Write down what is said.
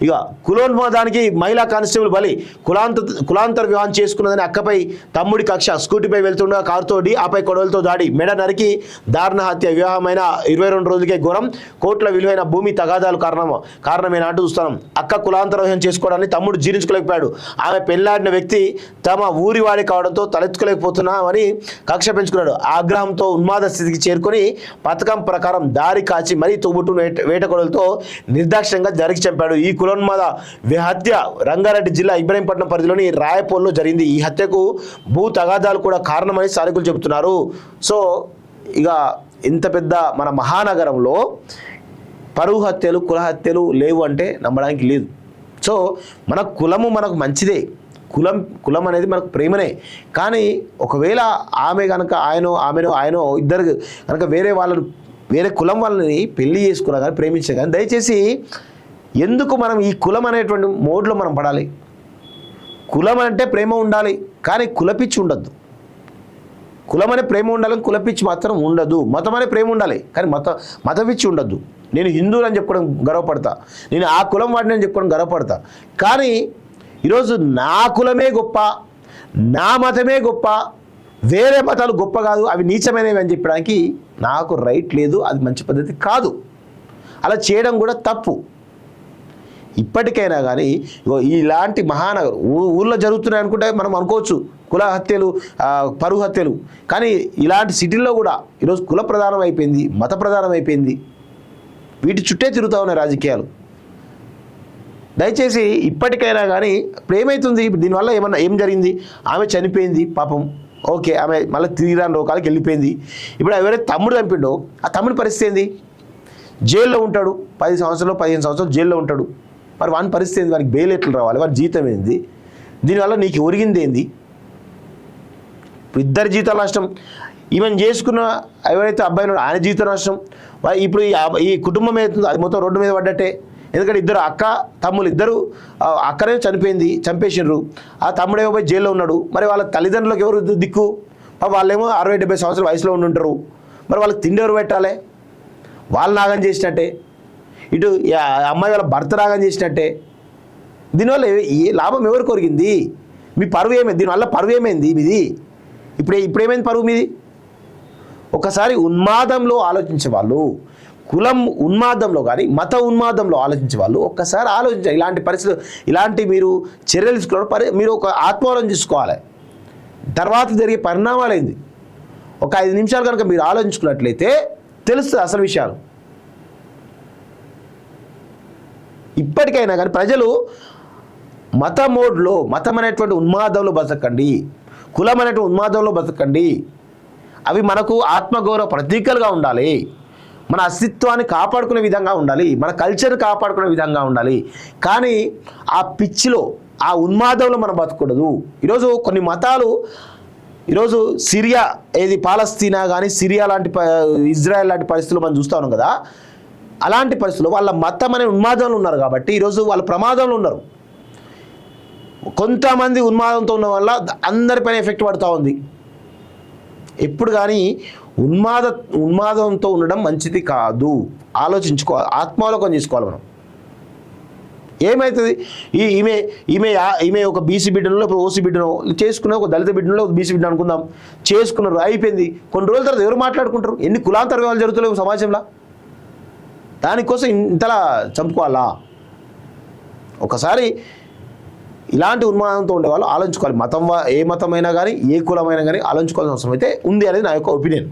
ఇక కులోన్మాదానికి మహిళా కానిస్టేబుల్ బలి కులాంతర వివాహం చేసుకున్నదని అక్కపై తమ్ముడి కక్ష స్కూటీపై వెళ్తుండగా కారుతో ఆపై కొడవలతో దాడి మెడ నరికి దారుణ హత్య వివాహమైన 22 రోజులకే ఘోరం కోట్ల విలువైన భూమి తగాదాలు కారణమేనా అంటూ చూస్తున్నాం. అక్క కులాంతర వివాహం చేసుకోవడాన్ని తమ్ముడు జీర్ణించుకోలేకపోయాడు. ఆమె పెళ్లాడిన వ్యక్తి తమ ఊరివాడి కావడంతో తలెత్తుకోలేకపోతున్నామని కక్ష పెంచుకున్నాడు. ఆగ్రహంతో ఉన్మాద స్థితికి చేరుకొని పథకం ప్రకారం దారి కాచి మరీ తోబుట్టు వేటకొడలతో నిర్దాక్ష్యంగా జరిగి చంపాడు. ఈ కులోన్మాద హత్య రంగారెడ్డి జిల్లా ఇబ్రహీంపట్నం పరిధిలోని రాయపోల్లో జరిగింది. ఈ హత్యకు భూ తగాదాలు కూడా కారణమని స్థానికులు చెబుతున్నారు. సో ఇక ఇంత పెద్ద మన మహానగరంలో పరువు హత్యలు కుల హత్యలు లేవు అంటే నమ్మడానికి లేదు. సో మన కులము మనకు మంచిదే, కులం అనేది మనకు ప్రేమనే. కానీ ఒకవేళ ఆమె కనుక ఆయనో ఇద్దరు కనుక వేరే కులం వాళ్ళని పెళ్లి చేసుకున్నా కానీ ప్రేమించే కానీ దయచేసి ఎందుకు మనం ఈ కులం అనేటువంటి మోడ్లో మనం పడాలి? కులం అంటే ప్రేమ ఉండాలి కానీ కులపిచ్చి ఉండద్దు. కులం అనే ప్రేమ ఉండాలి, కులపిచ్చి మాత్రం ఉండదు. మతం అనే ప్రేమ ఉండాలి కానీ మతపిచ్చి ఉండద్దు. నేను హిందువులు అని చెప్పుకోవడం గర్వపడతా, నేను ఆ కులం వాడిని అని చెప్పుకోవడం గర్వపడతా. కానీ ఈరోజు నా కులమే గొప్ప, నా మతమే గొప్ప, వేరే మతాలు గొప్ప కాదు, అవి నీచమైనవి అని చెప్పడానికి నాకు రైట్ లేదు. అది మంచి పద్ధతి కాదు. అలా చేయడం కూడా తప్పు. ఇప్పటికైనా కానీ ఇలాంటి మహానగరం ఊళ్ళో జరుగుతున్నాయి అనుకుంటే మనం అనుకోవచ్చు కుల హత్యలు పరువు హత్యలు. కానీ ఇలాంటి సిటీల్లో కూడా ఈరోజు కుల ప్రధానం అయిపోయింది, మత ప్రధానం అయిపోయింది. వీటి చుట్టే తిరుగుతూ ఉన్నాయి రాజకీయాలు. దయచేసి ఇప్పటికైనా కానీ ఇప్పుడు ఏమవుతుంది, దీనివల్ల ఏం జరిగింది? ఆమె చనిపోయింది పాపం, ఓకే, ఆమె మళ్ళీ తిరిగి రాని రోగాలకి వెళ్ళిపోయింది. ఇప్పుడు ఎవరైతే తమ్ముడు చంపిండో ఆ తమ్ముడి పరిస్థితి ఏంది? జైల్లో ఉంటాడు, 10 సంవత్సరాలు 15 సంవత్సరాలు జైల్లో ఉంటాడు. మరి వాని పరిస్థితి ఏంది? వానికి బెయిల్ ఎట్లా రావాలి? వాని జీతం ఏంది? దీనివల్ల నీకు ఒరిగింది ఏంది? ఇప్పుడు ఇద్దరు జీతాలు నష్టం. ఈవెన్ చేసుకున్న ఎవరైతే అబ్బాయి ఆయన జీతం నష్టం. ఇప్పుడు ఈ కుటుంబం ఏదైతుందో అది మొత్తం రోడ్డు మీద పడ్డట్టే. ఎందుకంటే ఇద్దరు అక్క తమ్ముళ్ళు ఇద్దరు, అక్కనే చనిపోయింది, చంపేసిండ్రు. ఆ తమ్ముడేమో పోయి జైల్లో ఉన్నాడు. మరి వాళ్ళ తల్లిదండ్రులకు ఎవరు దిక్కు? వాళ్ళేమో 60-70 సంవత్సరాల వయసులో ఉంటుంటారు. మరి వాళ్ళకి తిండి ఎవరు పెట్టాలి? వాళ్ళు నాగం చేసినట్టే, ఇటు అమ్మాయి వాళ్ళ భర్త నాగం చేసినట్టే. దీనివల్ల ఏ లాభం ఎవరు కొరిగింది? మీ పరువు ఏమైంది? దీనివల్ల పరువు ఏమైంది మీది? ఇప్పుడేమైంది పరువు మీది? ఒకసారి ఉన్మాదంలో ఆలోచించే వాళ్ళు, కులం ఉన్మాదంలో కానీ మత ఉన్మాదంలో ఆలోచించే వాళ్ళు ఒక్కసారి ఆలోచించాలి. ఇలాంటి పరిస్థితులు, ఇలాంటి మీరు చర్యలు తీసుకోవడం మీరు ఒక ఆత్మవరం తీసుకోవాలి. తర్వాత జరిగే పరిణామాలు ఏంది ఒక 5 నిమిషాలు కనుక మీరు ఆలోచించుకున్నట్లయితే తెలుస్తుంది అసలు విషయాలు. ఇప్పటికైనా కానీ ప్రజలు మతం అనేటువంటి ఉన్మాదంలో బతకండి, కులం అనేటువంటి ఉన్మాదంలో బతకండి. అవి మనకు ఆత్మగౌరవ ప్రతీకలుగా ఉండాలి, మన అస్తిత్వాన్ని కాపాడుకునే విధంగా ఉండాలి, మన కల్చర్ని కాపాడుకునే విధంగా ఉండాలి. కానీ ఆ పిచ్చిలో, ఆ ఉన్మాదంలో మనం బతకూడదు. ఈరోజు కొన్ని మతాలు, ఈరోజు సిరియా ఏది పాలస్తీనా కానీ సిరియా లాంటి ఇజ్రాయెల్ లాంటి పరిస్థితులు మనం చూస్తూ ఉన్నాం కదా. అలాంటి పరిస్థితుల్లో వాళ్ళ మతం అనే ఉన్మాదంలో ఉన్నారు కాబట్టి ఈరోజు వాళ్ళ ప్రమాదంలో ఉన్నారు. కొంతమంది ఉన్మాదంతో ఉన్న వల్ల అందరిపైన ఎఫెక్ట్ పడుతూ ఉంది. ఎప్పుడు కానీ ఉన్మాదంతో ఉండడం మంచిది కాదు. ఆలోచించుకోవాలి, ఆత్మావలోకం చేసుకోవాలి మనం. ఏమవుతుంది? ఈమె ఒక బీసీ బిడ్డనో లేకపోతే ఓసీ బిడ్డనో చేసుకున్న, ఒక దళిత బిడ్డనో ఒక బీసీ బిడ్డ అనుకుందాం, చేసుకున్నారు, అయిపోయింది. కొన్ని రోజుల తర్వాత ఎవరు మాట్లాడుకుంటారు? ఎన్ని కులాంతర వివాహాలు జరుగుతలేవు సమాజంలో? దానికోసం ఇంతలా చంపుకోవాలా? ఒకసారి ఇలాంటి ఉన్మాదంతో ఉండేవాళ్ళు ఆలోచించుకోవాలి. ఏ మతమైనా కానీ ఏ కులమైనా కానీ ఆలోచించుకోవాల్సిన అవసరం అయితే ఉంది అనేది నా యొక్క ఒపీనియన్.